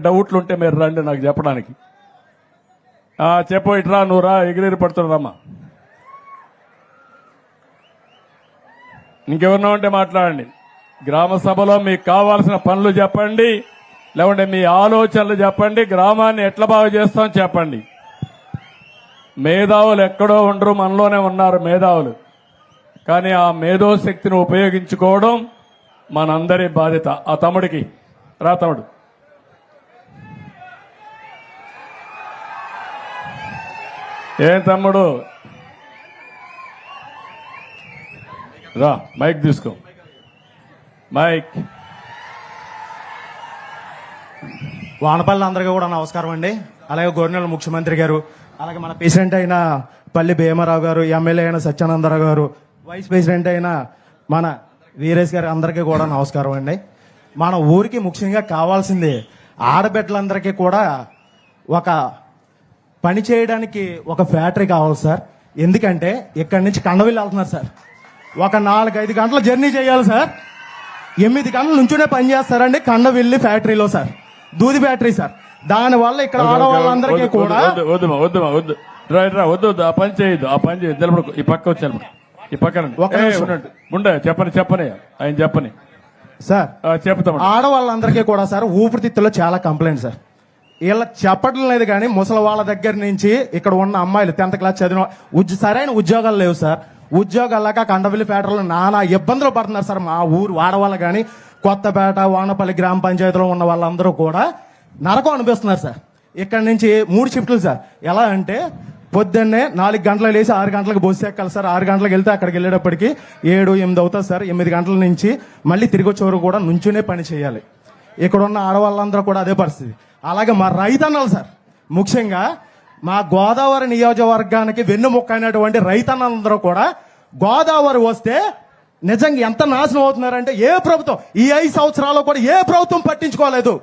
డౌట్లు ఉంటే మీరు రండి నాకు చెప్పడానికి. చెప్పు ఇట్రా నువ్వు రా ఎగిరెగిరి పడుతున్నారమ్మా. ఇంకెవరినో ఉంటే మాట్లాడండి. గ్రామ సభలో మీకు కావాల్సిన పనులు చెప్పండి, లేకుంటే మీ ఆలోచనలు చెప్పండి, గ్రామాన్ని ఎట్లా బాగు చేస్తాం చెప్పండి. మేధావులు ఎక్కడో ఉండరు, మనలోనే ఉన్నారు మేధావులు. కానీ ఆ మేధోశక్తిని ఉపయోగించుకోవడం మనందరి బాధ్యత. ఆ తమ్ముడికి రా తమ్ముడు. ఏం తమ్ముడు రా, మైక్ తీసుకో, మైక్. వానపల్లి అందరికీ కూడా నమస్కారం అండి. అలాగే గవర్నర్ ముఖ్యమంత్రి గారు, అలాగే మన ప్రెసిడెంట్ అయిన పల్లి భీమారావు గారు, ఎమ్మెల్యే అయిన సత్యానందరావు గారు, వైస్ ప్రెసిడెంట్ అయిన మన వీరేష్ గారు, అందరికీ కూడా నమస్కారం అండి. మన ఊరికి ముఖ్యంగా కావాల్సింది ఆడబిడ్డలందరికీ కూడా ఒక పని చేయడానికి ఒక ఫ్యాక్టరీ కావాలి సార్. ఎందుకంటే ఇక్కడి నుంచి కండవిల్లి వెళ్తున్నారు సార్. ఒక 4-5 గంటల జర్నీ చేయాలి సార్. 8 గంటల నుంచునే పని చేస్తారండి కండవిల్లి ఫ్యాక్టరీలో సార్, దూది ఫ్యాక్టరీ సార్. దానివల్ల ఇక్కడ ఆడవాళ్ళందరికీ కూడా వద్దు రా, వద్దు ఆ పని చేయొద్దు, ఆ పని చేయొద్దు. నిలబడుకో, ఈ పక్క వచ్చాను, ఈ పక్కన ఉండే చెప్పని ఆయన చెప్పని సార్. చెప్తాం. ఆడవాళ్ళందరికీ కూడా సార్ ఊపిరితిత్తులో చాలా కంప్లైంట్ సార్. వీళ్ళ చెప్పడం లేదు కానీ ముసలి వాళ్ళ దగ్గర నుంచి ఇక్కడ ఉన్న అమ్మాయిలు 10th క్లాస్ చదివిన సరైన ఉద్యోగాలు లేవు సార్. ఉద్యోగాలు లేక కండవిల్లి ఫ్యాక్టరీలో నానా ఇబ్బందులు పడుతున్నారు సార్. మా ఊరు వాడవాళ్ళు కానీ కొత్తపేట, వానపల్లి గ్రామ పంచాయతీలో ఉన్న వాళ్ళందరూ కూడా నరకం అనిపిస్తున్నారు సార్. ఇక్కడ నుంచి 3 షిఫ్ట్లు సార్. ఎలా అంటే పొద్దున్నే 4 గంటలకు లేచి 6 గంటలకు బస్సు ఎక్కాలి సార్. 6 గంటలకు వెళ్తే అక్కడికి వెళ్ళేటప్పటికి 7-8 అవుతుంది సార్. 8 గంటల నుంచి మళ్ళీ తిరిగి వచ్చే వరకు కూడా నుంచునే పని చేయాలి. ఇక్కడ ఉన్న ఆడవాళ్ళందరూ కూడా అదే పరిస్థితి. అలాగే మా రైతన్నలు సార్, ముఖ్యంగా మా గోదావరి నియోజకవర్గానికి వెన్నుముక్క అయినటువంటి రైతన్నలందరూ కూడా గోదావరి వస్తే నిజంగా ఎంత నాశనం అవుతున్నారంటే ఏ ప్రభుత్వం ఈ 5 సంవత్సరాల్లో కూడా ఏ ప్రభుత్వం పట్టించుకోలేదు.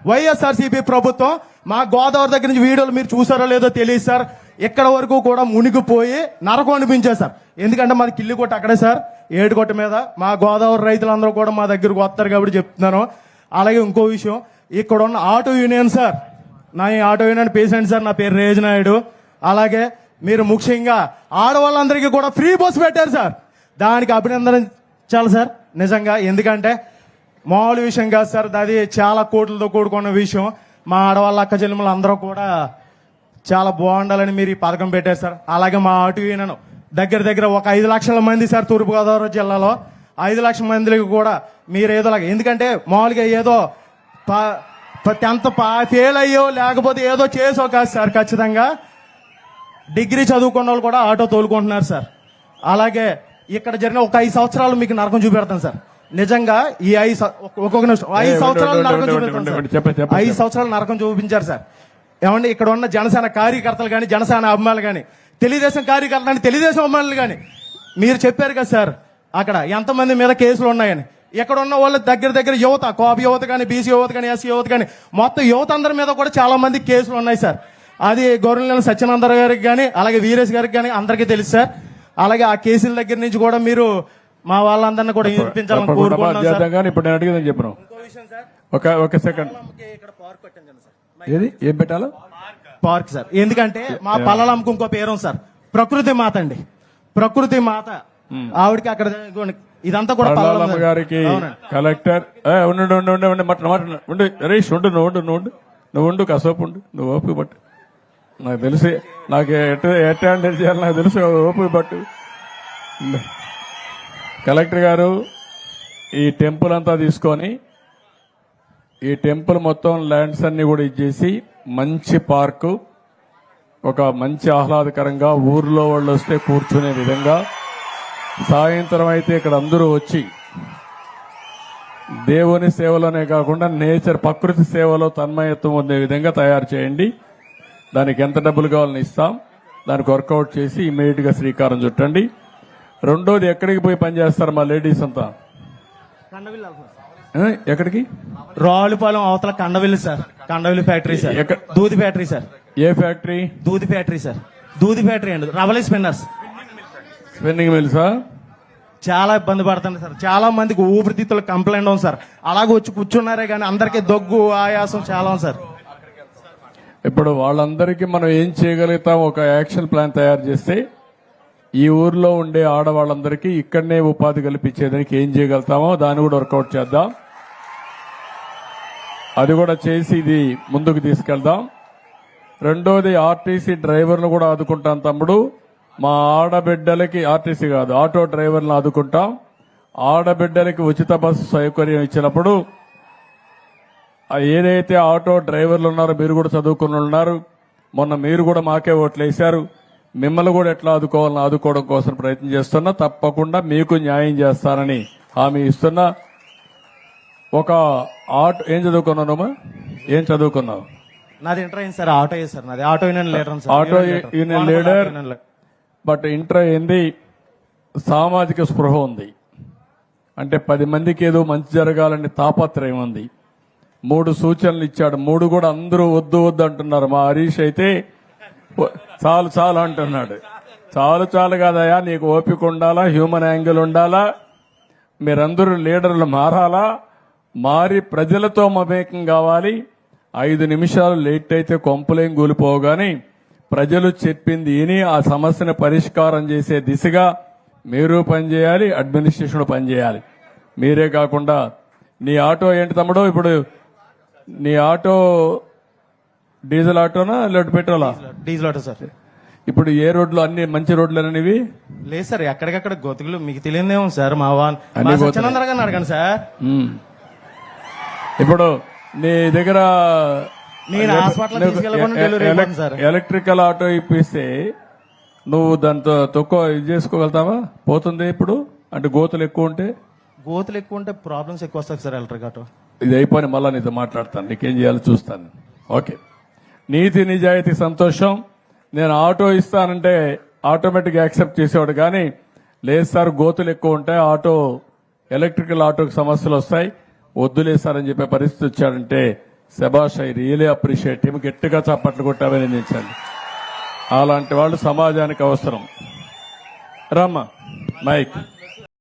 వైఎస్ఆర్సీపీ ప్రభుత్వం మా గోదావరి దగ్గర నుంచి వీడియోలు మీరు చూసారో లేదో తెలియదు సార్. ఇక్కడ వరకు కూడా మునిగిపోయి నరకం అనిపించారు సార్. ఎందుకంటే మాది కిల్లికోట అక్కడే సార్, ఏడుకోట మీద. మా గోదావరి రైతులందరూ కూడా మా దగ్గరకు వస్తారు కాబట్టి చెప్తున్నాను. అలాగే ఇంకో విషయం, ఇక్కడ ఉన్న ఆటో యూనియన్ సార్, నా ఆటో యూనియన్ ప్రెసిడెంట్ సార్, నా పేరు రేజనాయుడు. అలాగే మీరు ముఖ్యంగా ఆడవాళ్ళందరికీ కూడా ఫ్రీ బస్సు పెట్టారు సార్. దానికి అభినందించాలి సార్ నిజంగా. ఎందుకంటే మామూలు విషయం కాదు సార్, అది చాలా కోట్లతో కూడుకున్న విషయం. మా ఆడవాళ్ళ అక్క చెల్లెములు అందరూ కూడా చాలా బాగుండాలని మీరు ఈ పథకం పెట్టారు సార్. అలాగే మా ఆటో యూనియన్ దగ్గర ఒక 5 లక్షల మంది సార్ తూర్పుగోదావరి జిల్లాలో. 5 లక్షల మందికి కూడా మీరు ఏదో ఎందుకంటే మామూలుగా ఏదో 10th ఫెయిల్ అయ్యో లేకపోతే ఏదో చేసో కాదు సార్. ఖచ్చితంగా డిగ్రీ చదువుకున్న వాళ్ళు కూడా ఆటో తోలుకుంటున్నారు సార్. అలాగే ఇక్కడ జరిగిన ఒక 5 సంవత్సరాలు మీకు నరకం చూపెడతాను సార్. నిజంగా ఈ 5 సంవత్సరాలు నరకం చూపెడతాను సార్. 5 సంవత్సరాలు నరకం చూపించారు సార్. ఏమంటే ఇక్కడ ఉన్న జనసేన కార్యకర్తలు కానీ, జనసేన అభిమానులు కానీ, తెలుగుదేశం కార్యకర్తలు కానీ, తెలుగుదేశం అభిమానులు కానీ మీరు చెప్పారు కదా సార్ అక్కడ ఎంతమంది మీద కేసులు ఉన్నాయని. ఇక్కడ ఉన్న వాళ్ళ దగ్గర యువత, కోప యువత కానీ, బీసీ యువత కానీ, ఎస్సీ యువత కానీ, మొత్తం యువత అందరి మీద కూడా చాలా మంది కేసులు ఉన్నాయి సార్. అది గవర్నర్ సత్యానంద గారికి కానీ, అలాగే వీరేష్ గారికి కానీ అందరికీ తెలుసు సార్. అలాగే ఆ కేసుల దగ్గర నుంచి కూడా మీరు మా వాళ్ళందరినీ కూడా వినిపించాలని కోరుకుంటున్నాను సార్. ఇప్పుడు నేను అడిగిందని చెప్పను. ఒక సెకండ్, ఏం పెట్టాలో పార్క్ సార్. ఎందుకంటే మా పల్లెలమ్మకు ఇంకో పేరు సార్, ప్రకృతి మాత అండి. ప్రకృతి మాత ఆవిడకి అక్కడ ఇదంతా కూడా పల్లెలమ్మ గారికి కలెక్టర్ ఉండు హరీష్, నువ్వు ఉండు కాసేపు ఉండు, నువ్వు ఓపిక పట్టు. నాకు తెలిసి నాకు ఎట్లా హ్యాండిల్ చేయాలి నాకు తెలుసు, ఓపిక పట్టు. కలెక్టర్ గారు ఈ టెంపుల్ అంతా తీసుకొని ఈ టెంపుల్ మొత్తం ల్యాండ్స్ అన్ని కూడా ఇచ్చేసి మంచి పార్కు, ఒక మంచి ఆహ్లాదకరంగా ఊర్లో వాళ్ళు వస్తే కూర్చునే విధంగా, సాయంత్రం అయితే ఇక్కడ అందరూ వచ్చి దేవుని సేవలోనే కాకుండా నేచర్ ప్రకృతి సేవలో తన్మయత్వం ఉండే విధంగా తయారు చేయండి. దానికి ఎంత డబ్బులు కావాలని ఇస్తాం, దానికి వర్కౌట్ చేసి ఇమీడియట్ గా శ్రీకారం చుట్టండి. రెండోది, ఎక్కడికి పోయి పనిచేస్తారు మా లేడీస్ అంతా? ఎక్కడికి? రావులపాలెం అవతల Kandavilli sir, Kandavilli factory sir, దూది ఫ్యాక్టరీ సార్. ఏ ఫ్యాక్టరీ? దూది ఫ్యాక్టరీ సార్. దూది ఫ్యాక్టరీ అండి, రవలీ స్పిన్నర్స్. స్పిన్నింగ్ మిల్సా? చాలా ఇబ్బంది పడుతుంది సార్. చాలా మందికి ఊపిరితిత్తులు కంప్లైంట్ ఉంది సార్. అలాగే వచ్చి కూర్చున్నారే కానీ అందరికీ దగ్గు ఆయాసం చాలా ఉంది సార్. ఇప్పుడు వాళ్ళందరికీ మనం ఏం చేయగలుగుతాం, ఒక యాక్షన్ ప్లాన్ తయారు చేస్తే ఈ ఊర్లో ఉండే ఆడవాళ్ళందరికీ ఇక్కడనే ఉపాధి కల్పించేదానికి ఏం చేయగలుగుతామో దాన్ని కూడా వర్కౌట్ చేద్దాం. అది కూడా చేసి ఇది ముందుకు తీసుకెళ్దాం. రెండోది ఆర్టీసీ డ్రైవర్లు కూడా ఆదుకుంటాం తమ్ముడు. మా ఆడబిడ్డలకి ఆర్టీసీ కాదు ఆటో డ్రైవర్లను ఆదుకుంటాం. ఆడబిడ్డలకి ఉచిత బస్సు సౌకర్యం ఇచ్చినప్పుడు ఏదైతే ఆటో డ్రైవర్లు ఉన్నారో మీరు కూడా చదువుకుని ఉన్నారు, మొన్న మీరు కూడా మాకే ఓట్లు వేశారు, మిమ్మల్ని కూడా ఎట్లా ఆదుకోవాలని ఆదుకోవడం కోసం ప్రయత్నం చేస్తున్నా. తప్పకుండా మీకు న్యాయం చేస్తానని హామీ ఇస్తున్నా. ఒక ఆటో ఏం చదువుకున్నావు? ఏం చదువుకున్నావు? నాది ఇంటర్ అయింది సార్. ఆటో సార్ నాది. Auto union leader sir. Auto union leader. But inter అయింది, సామాజిక స్పృహ ఉంది, అంటే 10 మందికి ఏదో మంచి జరగాలని తాపత్రయం ఉంది. 3 సూచనలు ఇచ్చాడు. 3 కూడా అందరూ వద్దు వద్దు అంటున్నారు. మా హరీష్ అయితే చాలు చాలు అంటున్నాడు. చాలు చాలు కాదయా, నీకు ఓపిక ఉండాలా, హ్యూమన్ యాంగిల్ ఉండాలా, మీరందరూ లీడర్లు మారాలా, మారి ప్రజలతో మమేకం కావాలి. 5 నిమిషాలు లేట్ అయితే కొంపలేం కూలిపోగాని ప్రజలు చెప్పింది విని ఆ సమస్యను పరిష్కారం చేసే దిశగా మీరు పనిచేయాలి, అడ్మినిస్ట్రేషన్ పనిచేయాలి. మీరే కాకుండా నీ ఆటో ఏంటి తమ్ముడు? ఇప్పుడు నీ ఆటో డీజిల్ ఆటోనా లేదా పెట్రోలా? Diesel auto sir. ఇప్పుడు ఏ రోడ్లు? అన్ని మంచి రోడ్లేననివి లేదు సార్, ఎక్కడికక్కడ గొతుకులు మీకు తెలియదేమో సార్. మా అన్ని సత్యనందర గారిని అడగండి సార్. ఇప్పుడు నీ దగ్గర నేను హాస్పిటల్ తీసుకెళ్ళకుండా డెలివరీ అయిపోయింది సార్. ఎలక్ట్రికల్ ఆటో ఇప్పిస్తే నువ్వు దాంతో తక్కువ ఇది చేసుకోగలుగుతావా? పోతుంది ఇప్పుడు అంటే గోతులు ఎక్కువ ఉంటే. గోతులు ఎక్కువ ఉంటే ప్రాబ్లమ్స్ ఎక్కువ వస్తాయి సార్. ఎలక్ట్రిక్ ఆటో ఇది అయిపోయి మళ్ళా నీతో మాట్లాడతాను, నీకేం చేయాలో చూస్తాను. ఓకే, నీతి నిజాయితీ సంతోషం. నేను ఆటో ఇస్తానంటే ఆటోమేటిక్ యాక్సెప్ట్ చేసేవాడు, కానీ లేదు సార్ గోతులు ఎక్కువ ఉంటాయి, ఆటో ఎలక్ట్రికల్ ఆటోకి సమస్యలు వస్తాయి, వద్దులేసారని చెప్పే పరిస్థితి వచ్చాడంటే శబాష్, ఐ రియలీ అప్రిషియేట్ హిమ్. గట్టిగా చప్పట్లు కొట్టామని నిందించండి. అలాంటి వాళ్ళు సమాజానికి అవసరం. రమ్మ మైక్.